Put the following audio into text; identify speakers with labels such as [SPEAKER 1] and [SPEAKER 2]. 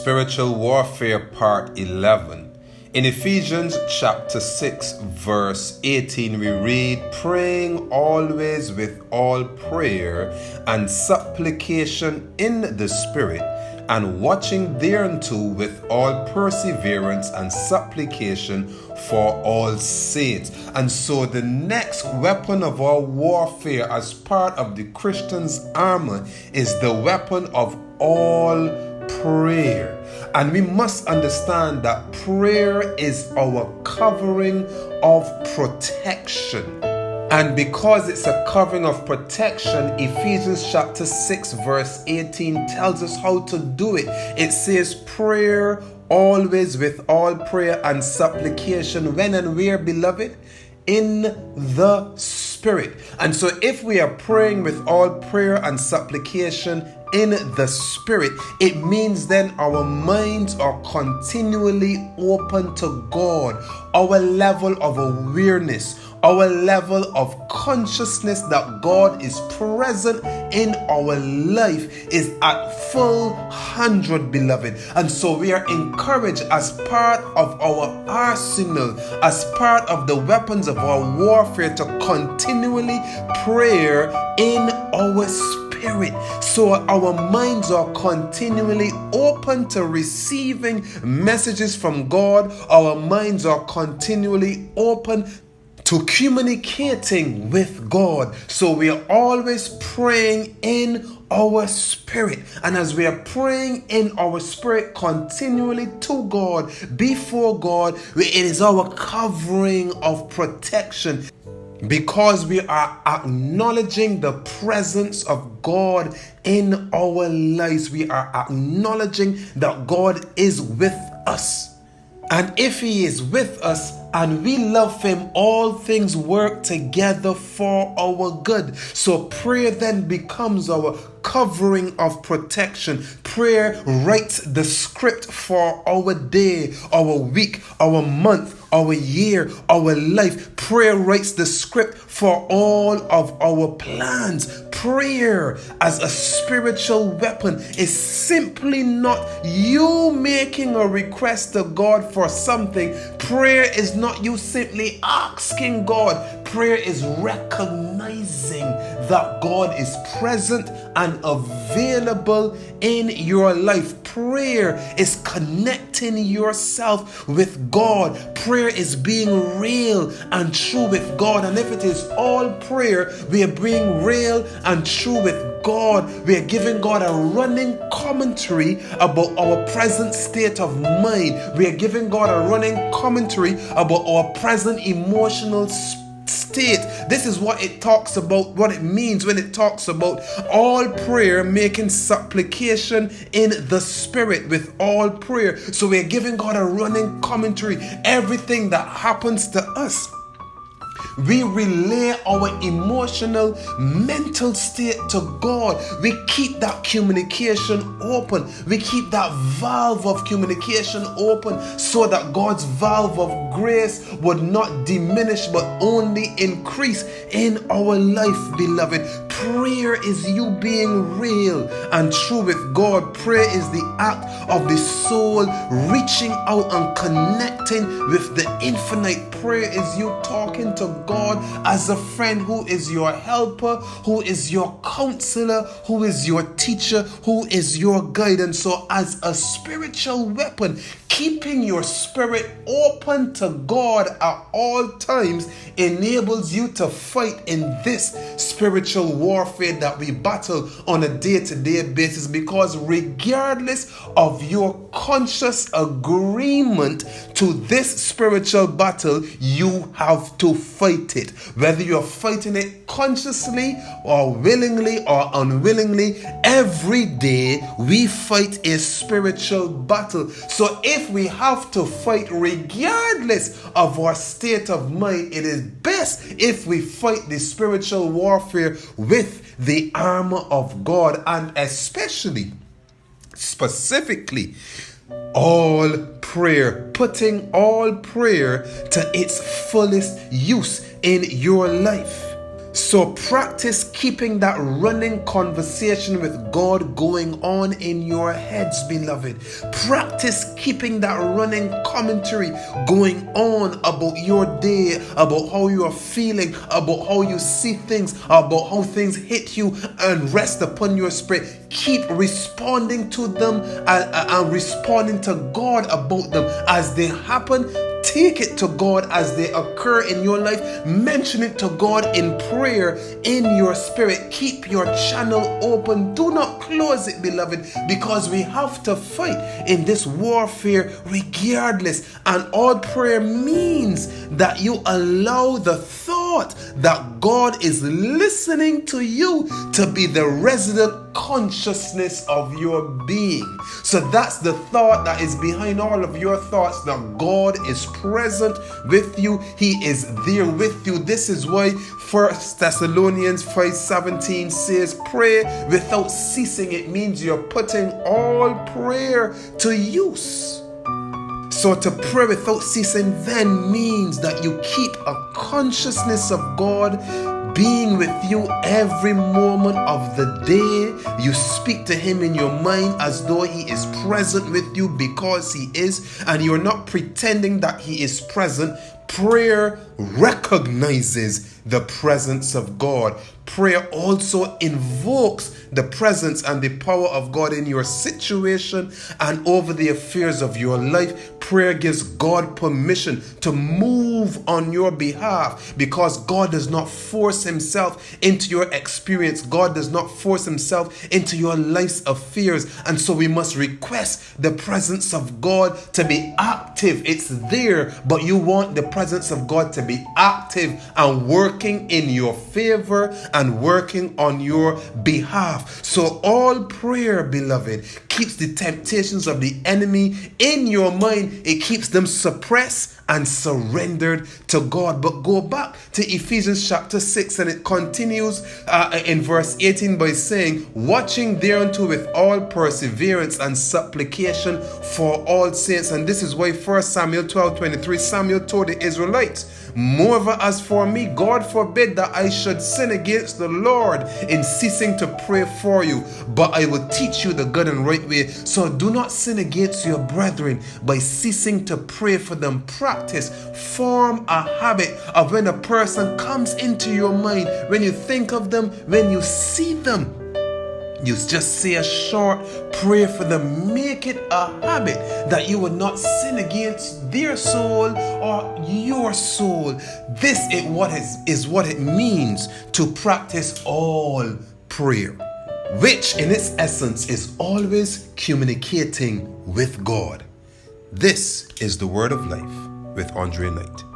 [SPEAKER 1] Spiritual Warfare Part 11. In Ephesians chapter 6 verse 18 we read, praying always with all prayer and supplication in the Spirit, and watching thereunto with all perseverance and supplication for all saints. And so the next weapon of our warfare as part of the Christian's armor is the weapon of all prayer. And we must understand that prayer is our covering of protection. And because it's a covering of protection, Ephesians chapter 6 verse 18 tells us how to do it. It says prayer always with all prayer and supplication. When and where, beloved? In the Spirit. And so if we are praying with all prayer and supplication in the Spirit, it means then our minds are continually open to God. Our level of awareness, our level of consciousness that God is present in our life is at full 100, beloved. And so we are encouraged as part of our arsenal, as part of the weapons of our warfare, to continually pray in our spirit. So our minds are continually open to receiving messages from God. Our minds are continually open to communicating with God. So we are always praying in our spirit. And as we are praying in our spirit continually to God, before God, it is our covering of protection. Because we are acknowledging the presence of God in our lives. We are acknowledging that God is with us. And if He is with us and we love Him, all things work together for our good. So prayer then becomes our covering of protection. Prayer writes the script for our day, our week, our month, our year, our life. Prayer writes the script for all of our plans. Prayer as a spiritual weapon is simply not you making a request to God for something. Prayer is not you simply asking God. Prayer is recognizing that God is present and available in your life. Prayer is connecting yourself with God. Prayer is being real and true with God. And if it is all prayer, we are being real and true with God. We are giving God a running commentary about our present state of mind. We are giving God a running commentary about our present emotional state. This is what it talks about, what it means when it talks about all prayer, making supplication in the Spirit with all prayer. So we're giving God a running commentary. Everything that happens to us, we relay our emotional, mental state to God. We keep that communication open. We keep that valve of communication open so that God's valve of grace would not diminish but only increase in our life, beloved. Prayer is you being real and true with God. Prayer is the act of the soul reaching out and connecting with the infinite. Prayer is you talking to God as a friend who is your helper, who is your counselor, who is your teacher, who is your guide. And so as a spiritual weapon, keeping your spirit open to God at all times enables you to fight in this spiritual warfare that we battle on a day-to-day basis, because regardless of your conscious agreement to this spiritual battle, you have to fight it. Whether you're fighting it consciously or willingly or unwillingly, every day we fight a spiritual battle. So if we have to fight regardless of our state of mind, it is best if we fight the spiritual warfare with the armor of God, and specifically all prayer, putting all prayer to its fullest use in your life. So practice keeping that running conversation with God going on in your heads, beloved. Practice keeping that running commentary going on about your day, about how you are feeling, about how you see things, about how things hit you and rest upon your spirit. Keep responding to them and responding to God about them as they happen. Take it to God as they occur in your life. Mention it to God in prayer in your spirit. Keep your channel open. Do not close it, beloved, because we have to fight in this warfare regardless. And all prayer means that you allow the thought that God is listening to you to be the resident consciousness of your being. So that's the thought that is behind all of your thoughts, that God is present with you. He is there with you. This is why 1 Thessalonians 5:17 says, pray without ceasing. It means you're putting all prayer to use. So to pray without ceasing then means that you keep a consciousness of God being with you every moment of the day. You speak to him in your mind as though he is present with you, because he is, and you're not pretending that he is present. Prayer recognizes the presence of God. Prayer also invokes the presence and the power of God in your situation and over the affairs of your life. Prayer gives God permission to move on your behalf, because God does not force himself into your experience. God does not force himself into your life's affairs. And so we must request the presence of God to be active. It's there, but you want the presence of God to be active and working in your favor and working on your behalf. So all prayer, beloved, keeps the temptations of the enemy in your mind. It keeps them suppressed and surrendered to God. But go back to Ephesians chapter 6, and it continues in verse 18 by saying, watching thereunto with all perseverance and supplication for all saints. And this is why 1 Samuel 12:23, Samuel told the Israelites, moreover, as for me, God forbid that I should sin against the Lord in ceasing to pray for you, but I will teach you the good and right way. So do not sin against your brethren by ceasing to pray for them. Practice, form a habit of when a person comes into your mind, when you think of them, when you see them, you just say a short prayer for them. Make it a habit that you will not sin against their soul or your soul. This is what it means to practice all prayer, which in its essence is always communicating with God. This is the Word of Life with Andre Knight.